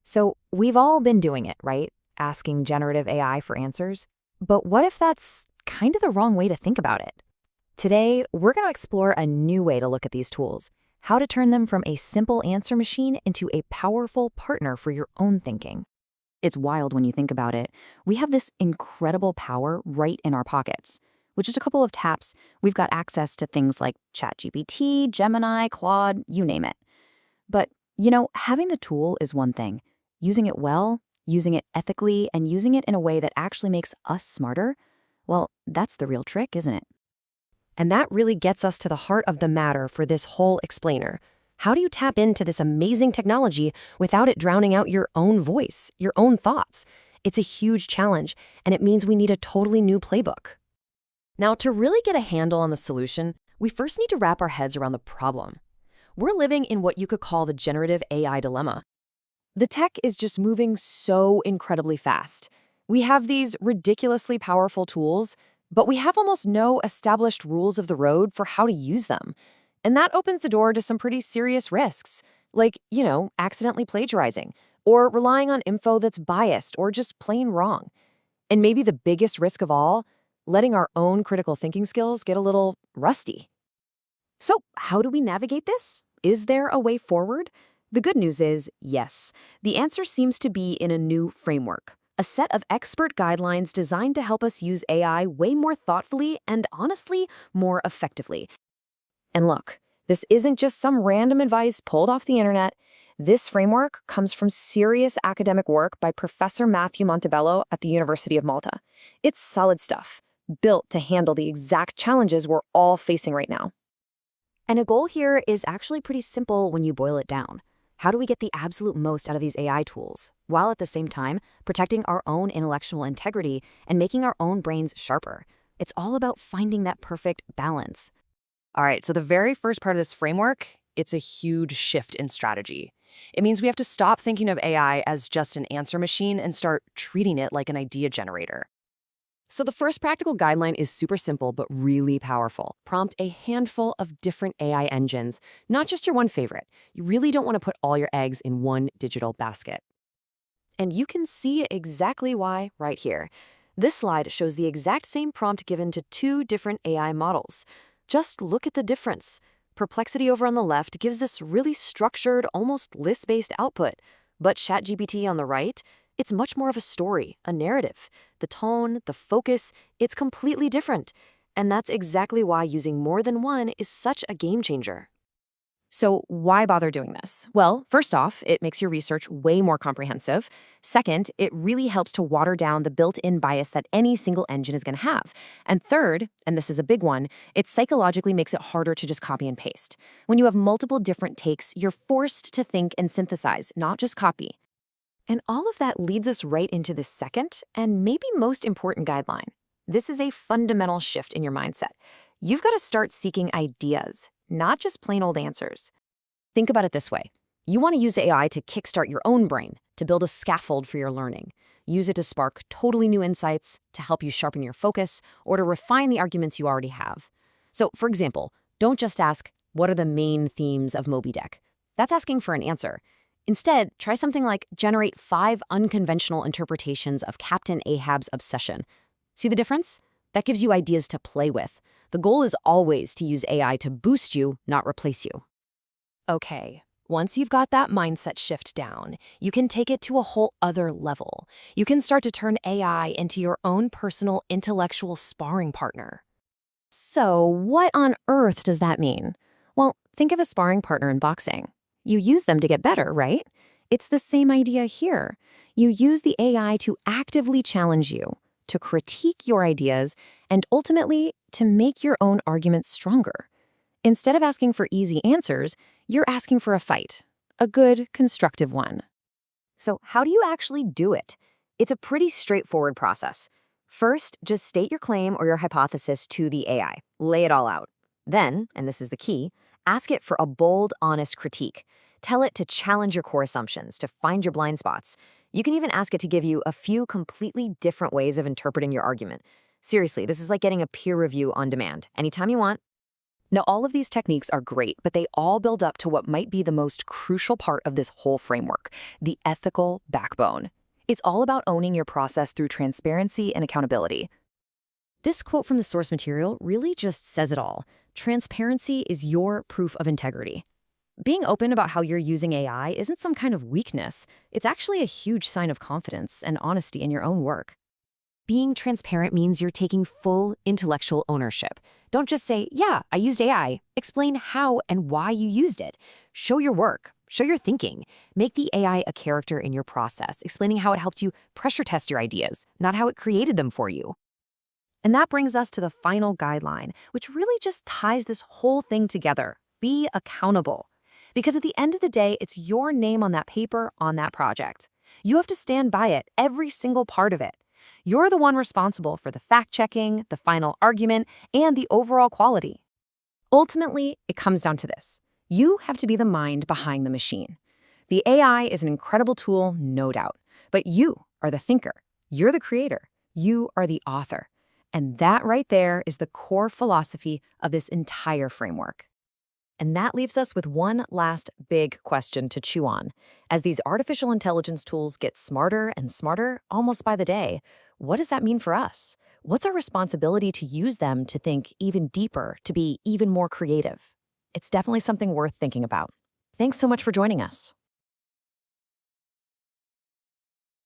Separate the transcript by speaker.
Speaker 1: So we've all been doing it, right? Asking generative AI for answers. But what if that's kind of the wrong way to think about it? Today, we're going to explore a new way to look at these tools, how to turn them from a simple answer machine into a powerful partner for your own thinking. It's wild when you think about it. We have this incredible power right in our pockets. With just a couple of taps, we've got access to things like ChatGPT, Gemini, Claude, you name it. But, having the tool is one thing. Using it well, using it ethically, and using it in a way that actually makes us smarter, well, that's the real trick, isn't it?
Speaker 2: And that really gets us to the heart of the matter for this whole explainer. How do you tap into this amazing technology without it drowning out your own voice, your own thoughts? It's a huge challenge, and it means we need a totally new playbook. Now, to really get a handle on the solution, we first need to wrap our heads around the problem. We're living in what you could call the generative AI dilemma. The tech is just moving so incredibly fast. We have these ridiculously powerful tools, but we have almost no established rules of the road for how to use them. And that opens the door to some pretty serious risks, like, accidentally plagiarizing, or relying on info that's biased or just plain wrong. And maybe the biggest risk of all, letting our own critical thinking skills get a little rusty. So, how do we navigate this? Is there a way forward? The good news is, yes. The answer seems to be in a new framework, a set of expert guidelines designed to help us use AI way more thoughtfully and, honestly, more effectively. And look, this isn't just some random advice pulled off the internet. This framework comes from serious academic work by Professor Matthew Montebello at the University of Malta. It's solid stuff, built to handle the exact challenges we're all facing right now. And a goal here is actually pretty simple when you boil it down. How do we get the absolute most out of these AI tools, while at the same time protecting our own intellectual integrity and making our own brains sharper? It's all about finding that perfect balance. All right, so the very first part of this framework, it's a huge shift in strategy. It means we have to stop thinking of AI as just an answer machine and start treating it like an idea generator. So the first practical guideline is super simple but really powerful. Prompt a handful of different AI engines, not just your one favorite. You really don't want to put all your eggs in one digital basket. And you can see exactly why right here. This slide shows the exact same prompt given to two different AI models. Just look at the difference. Perplexity over on the left gives this really structured, almost list-based output. But ChatGPT on the right, it's much more of a story, a narrative. The tone, the focus, it's completely different. And that's exactly why using more than one is such a game changer. So why bother doing this? Well, first off, it makes your research way more comprehensive. Second, it really helps to water down the built-in bias that any single engine is going to have. And third, and this is a big one, it psychologically makes it harder to just copy and paste. When you have multiple different takes, you're forced to think and synthesize, not just copy. And all of that leads us right into the second and maybe most important guideline. This is a fundamental shift in your mindset. You've got to start seeking ideas, not just plain old answers. Think about it this way. You want to use AI to kickstart your own brain, to build a scaffold for your learning. Use it to spark totally new insights, to help you sharpen your focus, or to refine the arguments you already have. So, for example, don't just ask, what are the main themes of Moby Dick? That's asking for an answer. Instead, try something like generate 5 unconventional interpretations of Captain Ahab's obsession. See the difference? That gives you ideas to play with. The goal is always to use AI to boost you, not replace you. Okay, once you've got that mindset shift down, you can take it to a whole other level. You can start to turn AI into your own personal intellectual sparring partner. So, what on earth does that mean? Well, think of a sparring partner in boxing. You use them to get better, right? It's the same idea here. You use the AI to actively challenge you, to critique your ideas, and ultimately to make your own arguments stronger. Instead of asking for easy answers, you're asking for a fight, a good, constructive one. So how do you actually do it? It's a pretty straightforward process. First, just state your claim or your hypothesis to the AI. Lay it all out. Then, and this is the key, ask it for a bold, honest critique. Tell it to challenge your core assumptions, to find your blind spots. You can even ask it to give you a few completely different ways of interpreting your argument. Seriously, this is like getting a peer review on demand, anytime you want.
Speaker 1: Now, all of these techniques are great, but they all build up to what might be the most crucial part of this whole framework, the ethical backbone. It's all about owning your process through transparency and accountability.
Speaker 2: This quote from the source material really just says it all. Transparency is your proof of integrity. Being open about how you're using AI isn't some kind of weakness. It's actually a huge sign of confidence and honesty in your own work. Being transparent means you're taking full intellectual ownership. Don't just say, yeah, I used AI. Explain how and why you used it. Show your work. Show your thinking. Make the AI a character in your process, explaining how it helped you pressure test your ideas, not how it created them for you. And that brings us to the final guideline, which really just ties this whole thing together. Be accountable. Because at the end of the day, it's your name on that paper, on that project. You have to stand by it, every single part of it. You're the one responsible for the fact-checking, the final argument, and the overall quality. Ultimately, it comes down to this. You have to be the mind behind the machine. The AI is an incredible tool, no doubt, but you are the thinker. You're the creator. You are the author. And that right there is the core philosophy of this entire framework. And that leaves us with one last big question to chew on. As these artificial intelligence tools get smarter and smarter almost by the day, what does that mean for us? What's our responsibility to use them to think even deeper, to be even more creative? It's definitely something worth thinking about. Thanks so much for joining us.